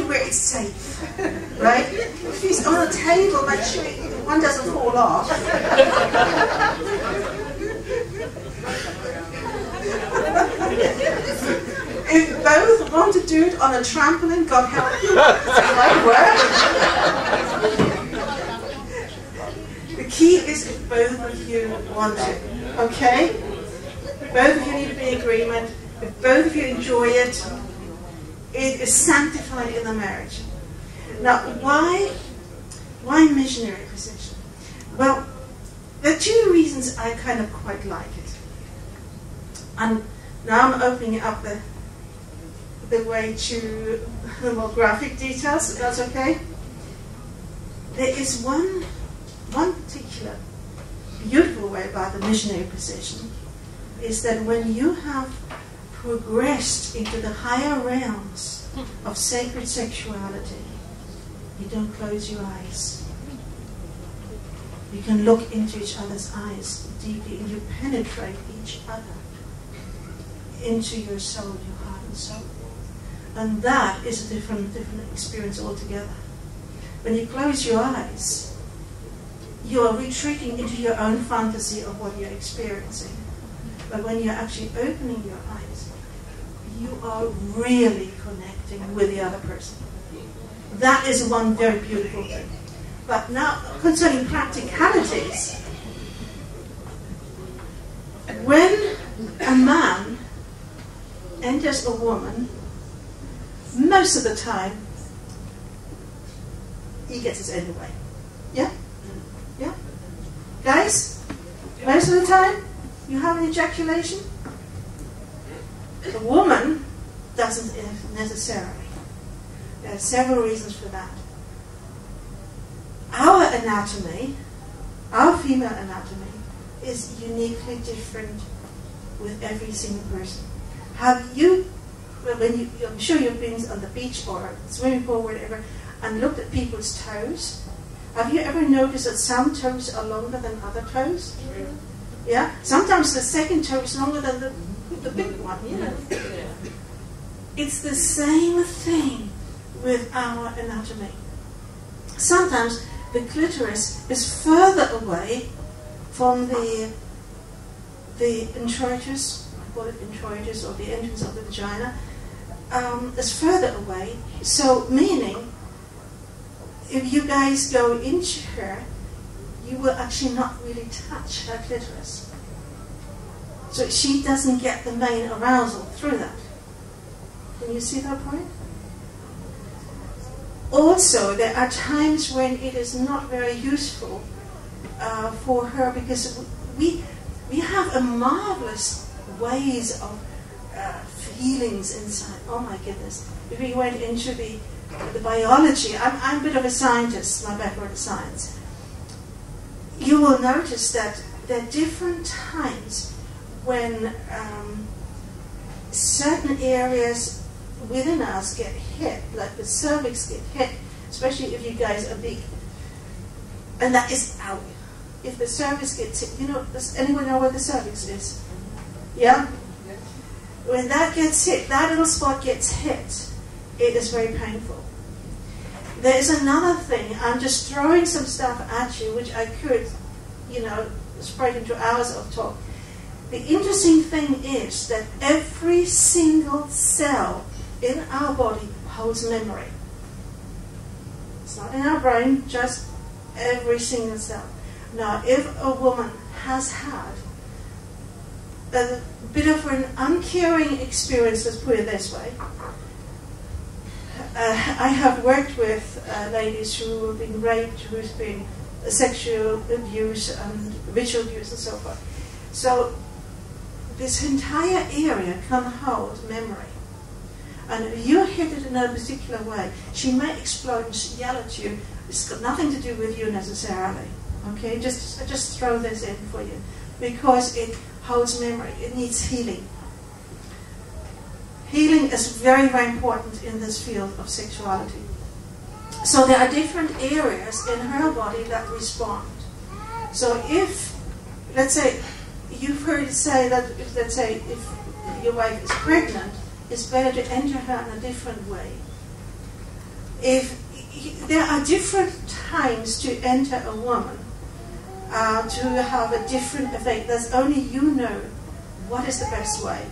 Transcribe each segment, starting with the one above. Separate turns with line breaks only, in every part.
where it's safe, right? If he's on a table, make sure one doesn't fall off. If both want to do it on a trampoline, God help you, it might work. The key is if both of you want it, okay? Both of you need to be in agreement. If both of you enjoy it, it is sanctified in the marriage. Now, why missionary position? Well, there are two reasons I kind of quite like it. And now I'm opening up the way to the more graphic details, if that's okay. There is one particular beautiful way about the missionary position, is that when you have progressed into the higher realms of sacred sexuality, you don't close your eyes. You can look into each other's eyes deeply, and you penetrate each other into your soul, your heart and soul. And that is a different experience altogether. When you close your eyes, you are retreating into your own fantasy of what you're experiencing. But when you're actually opening your eyes, you are really connecting with the other person. That is one very beautiful thing. But now, concerning practicalities, when a man enters a woman, most of the time, he gets his end way. Yeah? Yeah? Guys, most of the time, you have an ejaculation. The woman doesn't necessarily. There are several reasons for that. Our anatomy, our female anatomy, is uniquely different with every single person. Have you, I'm sure you've been on the beach or swimming pool or whatever, and looked at people's toes? Have you ever noticed that some toes are longer than other toes? Yeah? Sometimes the second toe is longer than the big one, you know. It's the same thing with our anatomy. Sometimes the clitoris is further away from the introitus, I call it introitus, or the entrance of the vagina, is further away. So meaning, if you guys go into her, you will actually not really touch her clitoris. So she doesn't get the main arousal through that. Can you see that point? Also, there are times when it is not very useful for her, because we have a marvelous ways of feelings inside. Oh my goodness. If we went into the biology, I'm a bit of a scientist, my background is science. You will notice that there are different times when certain areas within us get hit, like the cervix get hit, especially if you guys are big. And that is out. If the cervix gets hit, you know, does anyone know what the cervix is? Yeah? When that gets hit, that little spot gets hit, it is very painful. There is another thing. I'm just throwing some stuff at you, which I could, you know, spread into hours of talk. The interesting thing is that every single cell in our body holds memory. It's not in our brain, just every single cell. Now, if a woman has had a bit of an uncaring experience, let's put it this way. I have worked with ladies who have been raped, who's been sexual abuse and visual abuse and so forth. So this entire area can hold memory. And if you hit it in a particular way, she may explode and yell at you. It's got nothing to do with you necessarily. Okay, just throw this in for you, because it holds memory. It needs healing. Healing is very, very important in this field of sexuality. So there are different areas in her body that respond. So if, let's say, you've heard it say that, let's say, if your wife is pregnant, it's better to enter her in a different way. There are different times to enter a woman to have a different effect. There's only you know what is the best way.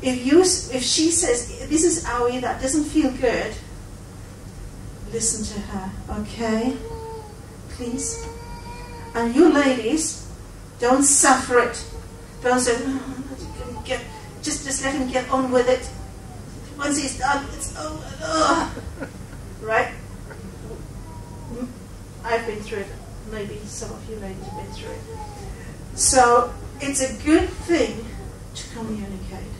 If she says, this is Aoi, that doesn't feel good, listen to her, okay? Please. And you ladies, don't suffer it. Don't say, no, just let him get on with it. Once he's done, it's over. Right? I've been through it. Maybe some of you ladies have been through it. So it's a good thing to communicate.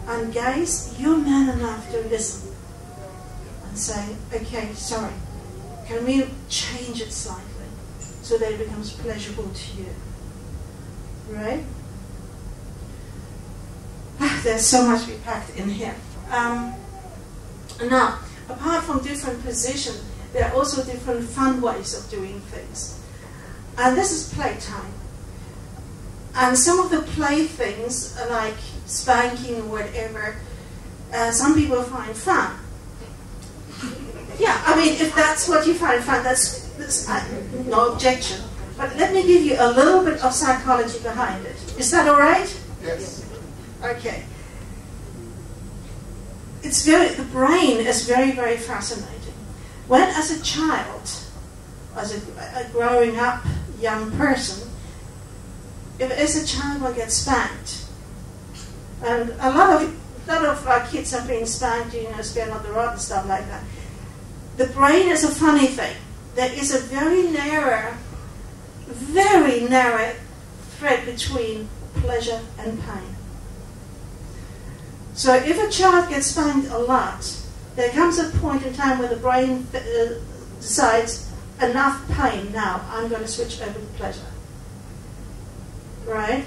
And guys, you're man enough to listen and say, okay, sorry, can we change it slightly so that it becomes pleasurable to you? Right? There's so much to be packed in here. Now, apart from different positions, there are also different fun ways of doing things. And this is playtime. And some of the play things, like spanking or whatever, some people find fun. Yeah, I mean, if that's what you find fun, that's no objection. But let me give you a little bit of psychology behind it. Is that all right?
Yes.
Okay. The brain is very, very fascinating. When as a child, as a growing up young person, if as a child one gets spanked, and a lot of our kids have been spanked, spin on the rod and stuff like that. The brain is a funny thing. There is a very narrow thread between pleasure and pain. So if a child gets spanked a lot, there comes a point in time where the brain decides, enough pain now, I'm going to switch over to pleasure. Right?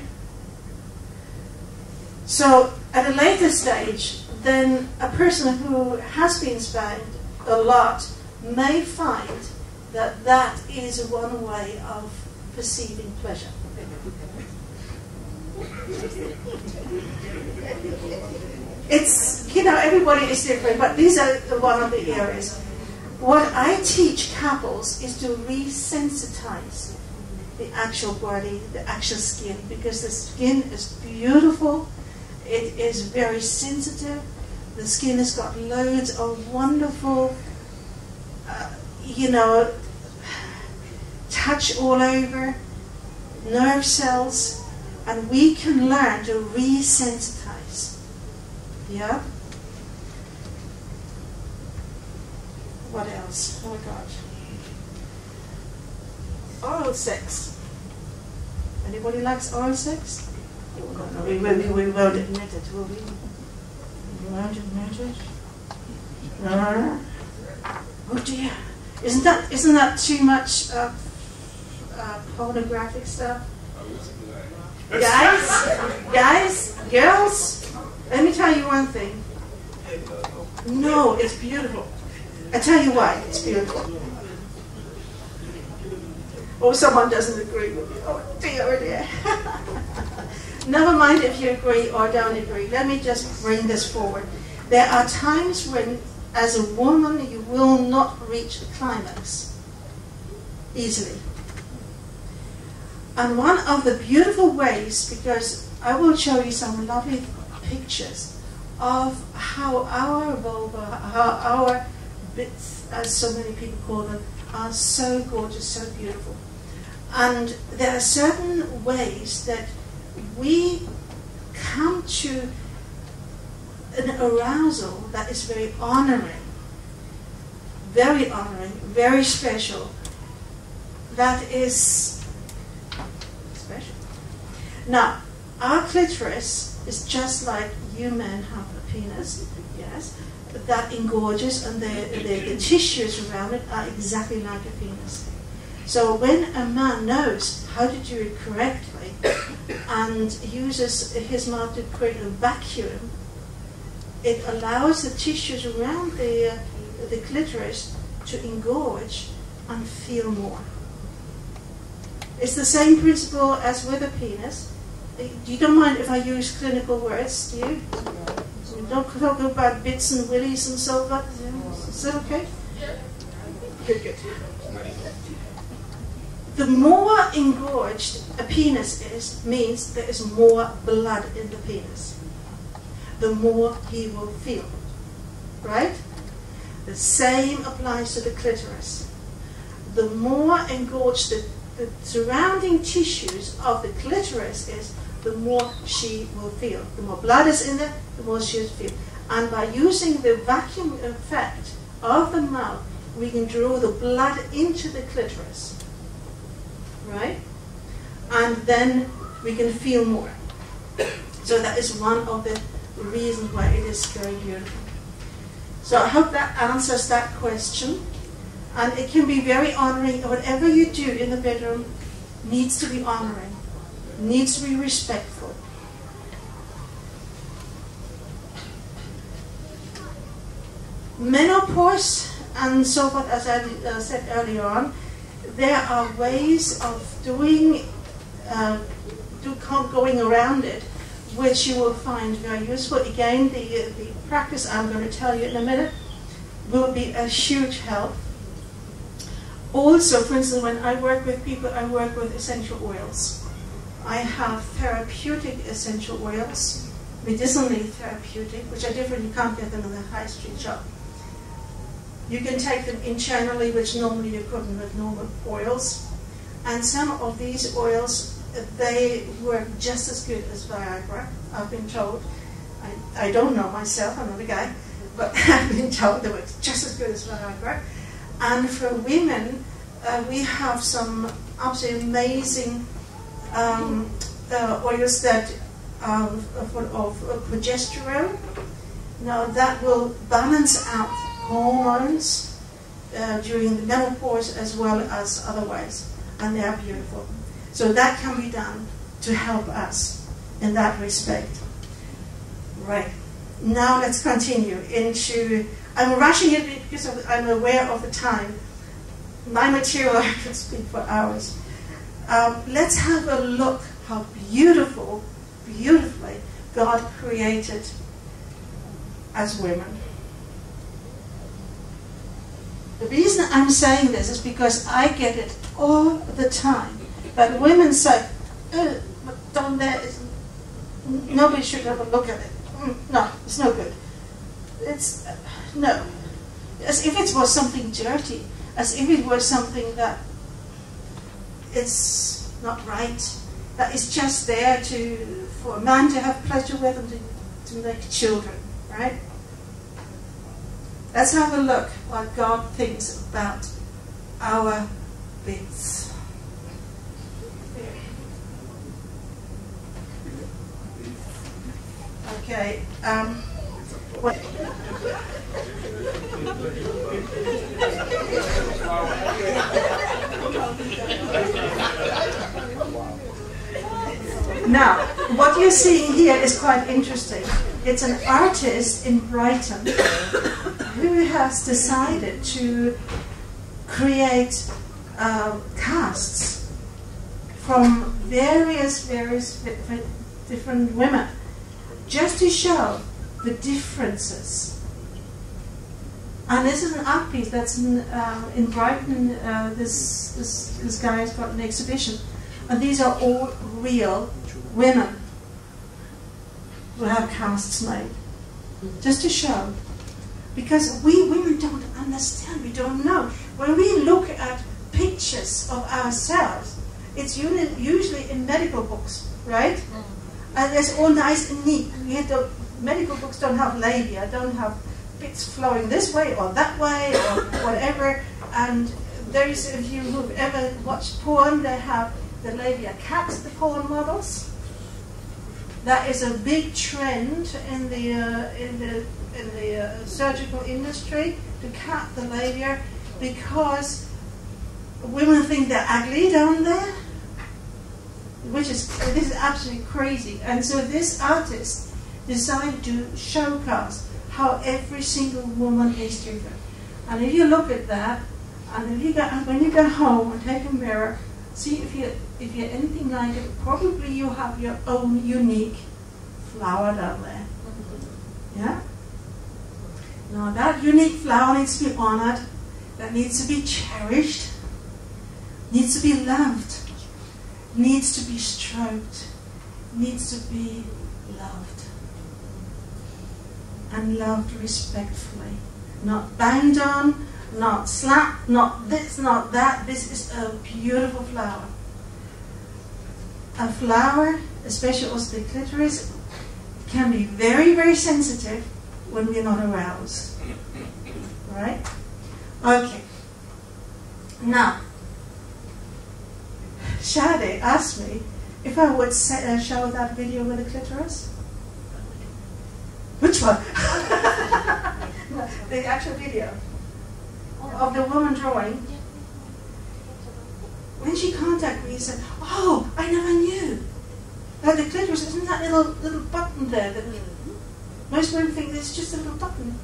So at a later stage, then a person who has been spanked a lot may find that that is one way of perceiving pleasure. It's, everybody is different, but these are one of the areas. What I teach couples is to resensitize the actual body, the actual skin, because the skin is beautiful, it is very sensitive, the skin has got loads of wonderful, touch all over, nerve cells, and we can learn to resensitize. Yeah? What else? Oh God. Oral sex. Anybody likes oral sex? No, we won't admit it, will we? We won't admit it? No. Oh dear. Isn't that too much pornographic stuff? Guys, girls, let me tell you one thing. No, it's beautiful. I tell you why it's beautiful. Or someone doesn't agree with you. Oh dear. Never mind if you agree or don't agree. Let me just bring this forward. There are times when, as a woman, you will not reach the climax easily. And one of the beautiful ways, because I will show you some lovely pictures of how our vulva, how our bits, as so many people call them, are so gorgeous, so beautiful. And there are certain ways that we come to an arousal that is very honoring, very special, that is special. Now, our clitoris is just like you men have a penis, yes, but that engorges, and the tissues around it are exactly like a penis. So when a man knows how to do it correctly and uses his mouth to create a vacuum, it allows the tissues around the clitoris to engorge and feel more. It's the same principle as with a penis. You don't mind if I use clinical words, do you? So we don't talk about bits and willies and so forth. Is that okay? Good, good. The more engorged a penis is, means there is more blood in the penis. The more he will feel. Right? The same applies to the clitoris. The more engorged the surrounding tissues of the clitoris is, the more she will feel. The more blood is in there, the more she will feel. And by using the vacuum effect of the mouth, we can draw the blood into the clitoris. Right? And then we can feel more. So that is one of the reasons why it is very beautiful. So I hope that answers that question. And it can be very honoring. Whatever you do in the bedroom needs to be honoring, needs to be respectful. Menopause and so forth, as I said earlier on, there are ways of going around it, which you will find very useful. Again, the practice I'm going to tell you in a minute will be a huge help. Also, for instance, when I work with people, I work with essential oils. I have therapeutic essential oils, medicinally therapeutic, which are different. You can't get them in the high street shop. You can take them internally, which normally you couldn't with normal oils. And some of these oils, they work just as good as Viagra, I've been told. I don't know myself, I'm not a guy, but I've been told they work just as good as Viagra. And for women, we have some absolutely amazing oils that of progesterone. Now that will balance out hormones during the menopause as well as otherwise, and they are beautiful. So that can be done to help us in that respect. Right. Now let's continue into, I'm rushing it because I'm aware of the time. My material, I could speak for hours. Let's have a look how beautifully God created as women. The reason I'm saying this is because I get it all the time. But women say, but down there, nobody should have a look at it. No, it's no good. It's, no. As if it was something dirty. As if it was something that is not right. That is just there for a man to have pleasure with and to make children. Right? Let's have a look what God thinks about our bits. Okay. What? Now, what you're seeing here is quite interesting. It's an artist in Brighton who has decided to create casts from various different women, just to show the differences. And this is an art piece that's in Brighton. This guy has got an exhibition, and these are all real women who have casts made, just to show. Because we women don't understand, we don't know. When we look at pictures of ourselves, it's usually in medical books, right? And it's all nice and neat. Medical books don't have labia, don't have bits flowing this way or that way or whatever. And if you've ever watched porn, they have the labia caps, the porn models. That is a big trend in the surgical industry, to cut the labia, because women think they're ugly down there, this is absolutely crazy. And so this artist decided to showcase how every single woman is different. And if you look at that, and when you go home and take a mirror, see if you're anything like it, probably you have your own unique flower down there. Yeah? Now that unique flower needs to be honored, that needs to be cherished, needs to be loved, needs to be stroked, needs to be loved. And loved respectfully. Not banged on, not slapped, not this, not that. This is a beautiful flower. A flower, especially also the clitoris, can be very, very sensitive when we're not aroused. Right? Okay. Now, Shade asked me if I would show that video with the clitoris. Which one? The actual video of the woman drawing. When she contacted me, she said, "Oh, I never knew that the clitoris isn't that little button there. That most women think it's just a little button.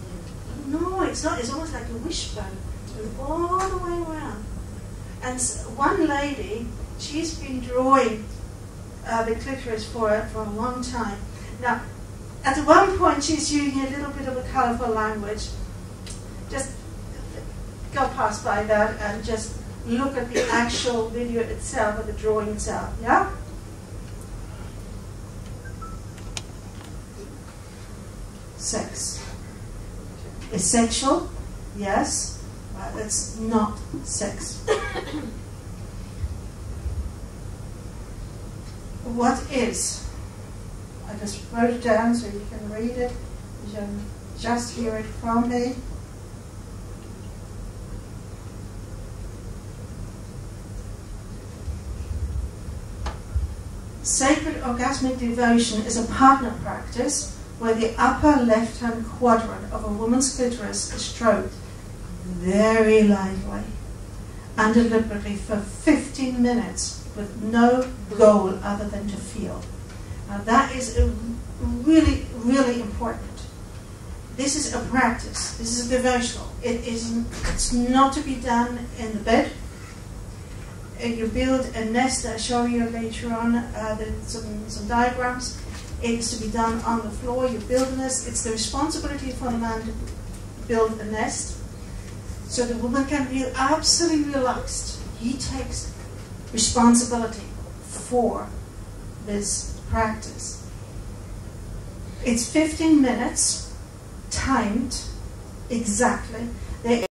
No, it's not. It's almost like a wishbone, all the way around." And one lady, she's been drawing the clitoris for a long time. Now, at one point, she's using a little bit of a colorful language. Just go past by that and just look at the actual video itself, or the drawing itself, yeah? Sex. Is sexual? Yes, but it's not sex. What is? I just wrote it down so you can read it. You can just hear it from me. Sacred orgasmic devotion is a partner practice where the upper left-hand quadrant of a woman's clitoris is stroked very lightly and deliberately for 15 minutes with no goal other than to feel. Now that is really, really important. This is a practice. This is a devotional. It's not to be done in the bed. You build a nest. I'll show you later on some diagrams. It is to be done on the floor. You build a nest. It's the responsibility for the man to build a nest, so the woman can feel absolutely relaxed. He takes responsibility for this practice. It's 15 minutes, timed exactly.